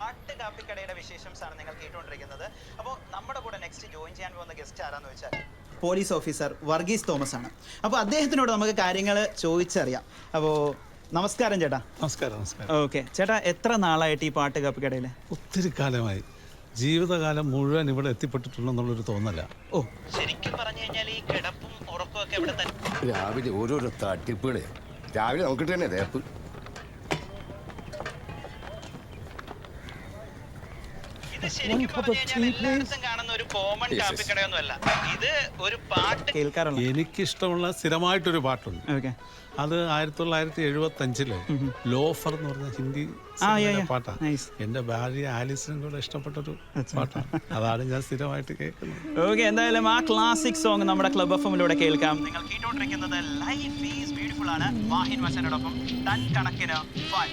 പാട്ട് കാപ്പിക്കടയുടെ വിശേഷംസാണ് നിങ്ങൾ കേട്ടുകൊണ്ടിരിക്കുന്നത്. അപ്പോൾ നമ്മുടെ കൂടെ നെക്സ്റ്റ് ജോയിൻ ചെയ്യാൻ പോകുന്ന ഗസ്റ്റ് ആരാന്ന് വെച്ചാൽ പോലീസ് ഓഫീസർ വർഗീസ് തോമസ് ആണ്. അപ്പോൾ അദ്ദേഹത്തിനോട് നമുക്ക് കാര്യങ്ങൾ ചോദിച്ചറിയാം. അപ്പോൾ നമസ്കാരം ചേട്ടാ. നമസ്കാരം. നമസ്കാരം. ഓക്കെ ചേട്ടാ, എത്ര നാളായിട്ട് ഈ പാട്ട് കാപ്പിക്കടയിൽ? ഒത്തിരി കാലമായി. ജീവിതകാലം മുഴുവൻ ഇവിടെ എത്തിപ്പെട്ടിട്ടുണ്ടെന്നുള്ളൊരു തോന്നല. ഓ, ശരിക്കും പറഞ്ഞു കഴിഞ്ഞാൽ ഈ കിടപ്പും ഉറക്കവും ഒക്കെ ഇവിടെ തന്നെ. രാവിലെ ഓരോരോ തട്ടിപ്പുകളെ രാവിലെ നോക്കിട്ട് തന്നെ തേപ്പ്. ഇത് ശരിക്കും പറഞ്ഞു കഴിഞ്ഞാൽ എല്ലായിടത്തും കാണുന്ന ഒരു കോമൺ കാപ്പിക്കടയൊന്നും അല്ല. ഇത് ഒരു പാട്ട് കേൾക്കാറുള്ള എനിക്കിഷ്ടമുള്ള സ്ഥിരമായിട്ടൊരു പാട്ടുണ്ട്. ഓക്കെ, അത് 1975 ലോഫർ എന്ന് പറഞ്ഞ ഹിന്ദി പാട്ടാണ്. എന്റെ ഭാര്യ ആലിസിനും കൂടെ ഇഷ്ടപ്പെട്ടൊരു പാട്ടാണ്. അതാണ് ഞാൻ സ്ഥിരമായിട്ട് കേൾക്കുന്നത്. ഓക്കെ, എന്തായാലും ആ ക്ലാസിക് സോങ് നമ്മുടെ ക്ലബ് എഫ്എമ്മിലൂടെ കേൾക്കാം. നിങ്ങൾ കേട്ടുകൊണ്ടിരിക്കുന്നത് ലൈഫ് ഈസ് ബ്യൂട്ടിഫുൾ ആണ്. വാഹിൻ വസനോടൊപ്പം ടൺ കണക്കിന് ഫൺ.